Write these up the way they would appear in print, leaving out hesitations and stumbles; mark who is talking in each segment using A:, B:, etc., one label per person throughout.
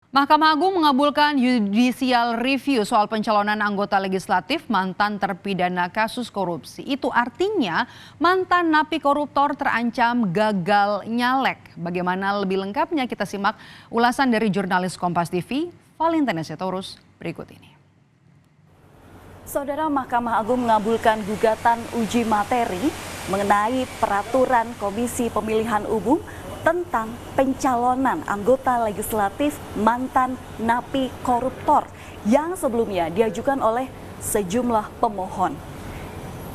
A: Mahkamah Agung mengabulkan judicial review soal pencalonan anggota legislatif mantan terpidana kasus korupsi. Itu artinya mantan napi koruptor terancam gagal nyalek. Bagaimana lebih lengkapnya kita simak ulasan dari jurnalis Kompas TV, Valentina Sitorus berikut ini.
B: Saudara, Mahkamah Agung mengabulkan gugatan uji materi mengenai peraturan Komisi Pemilihan Umum tentang pencalonan anggota legislatif mantan napi koruptor yang sebelumnya diajukan oleh sejumlah pemohon.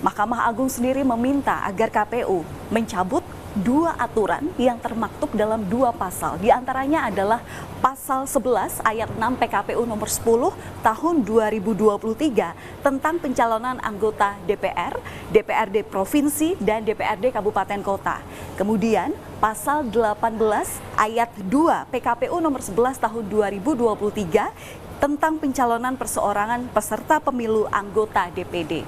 B: Mahkamah Agung sendiri meminta agar KPU mencabut dua aturan yang termaktub dalam dua pasal. Di antaranya adalah pasal 11 ayat 6 PKPU nomor 10 tahun 2023 tentang pencalonan anggota DPR, DPRD Provinsi, dan DPRD Kabupaten Kota. Kemudian pasal 18 ayat 2 PKPU nomor 11 tahun 2023 tentang pencalonan perseorangan peserta pemilu anggota DPD.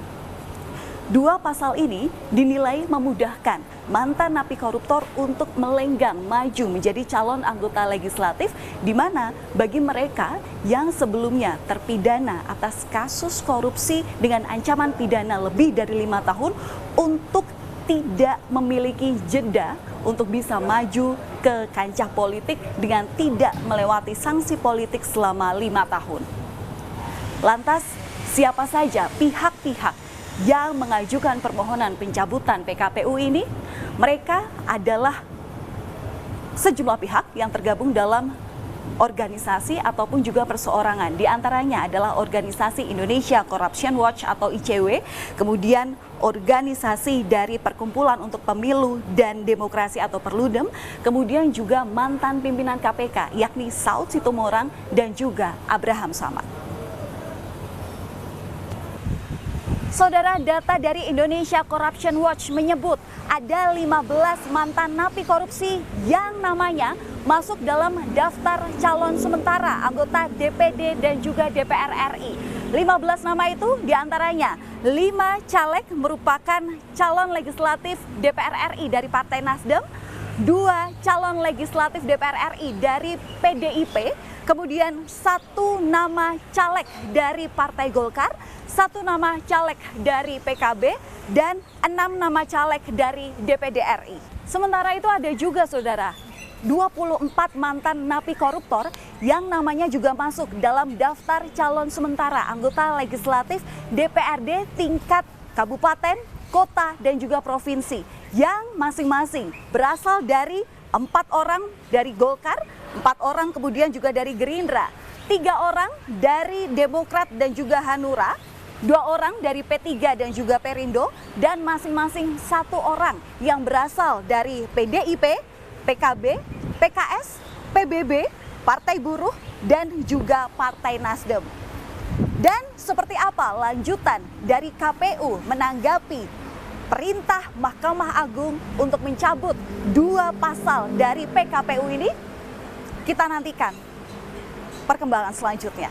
B: Dua pasal ini dinilai memudahkan mantan napi koruptor untuk melenggang maju menjadi calon anggota legislatif, di mana bagi mereka yang sebelumnya terpidana atas kasus korupsi dengan ancaman pidana lebih dari 5 tahun untuk tidak memiliki jeda untuk bisa maju ke kancah politik dengan tidak melewati sanksi politik selama 5 tahun. Lantas, siapa saja pihak-pihak yang mengajukan permohonan pencabutan PKPU ini? Mereka adalah sejumlah pihak yang tergabung dalam organisasi ataupun juga perseorangan. Di antaranya adalah organisasi Indonesia Corruption Watch atau ICW, kemudian organisasi dari Perkumpulan untuk Pemilu dan Demokrasi atau Perludem, kemudian juga mantan pimpinan KPK yakni Saud Situmorang dan juga Abraham Samad. Saudara, data dari Indonesia Corruption Watch menyebut ada 15 mantan napi korupsi yang namanya masuk dalam daftar calon sementara anggota DPD dan juga DPR RI. 15 nama itu diantaranya 5 caleg merupakan calon legislatif DPR RI dari Partai Nasdem, 2 calon legislatif DPR RI dari PDIP, kemudian 1 nama caleg dari Partai Golkar, 1 nama caleg dari PKB, dan 6 nama caleg dari DPD RI. Sementara itu ada juga, saudara, 24 mantan napi koruptor yang namanya juga masuk dalam daftar calon sementara anggota legislatif DPRD tingkat kabupaten, kota, dan juga provinsi yang masing-masing berasal dari 4 orang dari Golkar, 4 orang kemudian juga dari Gerindra, 3 orang dari Demokrat dan juga Hanura, 2 orang dari P3 dan juga Perindo, dan masing-masing 1 orang yang berasal dari PDIP, PKB, PKS, PBB, Partai Buruh, dan juga Partai Nasdem. Dan seperti apa lanjutan dari KPU menanggapi perintah Mahkamah Agung untuk mencabut 2 pasal dari PKPU ini? Kita nantikan perkembangan selanjutnya.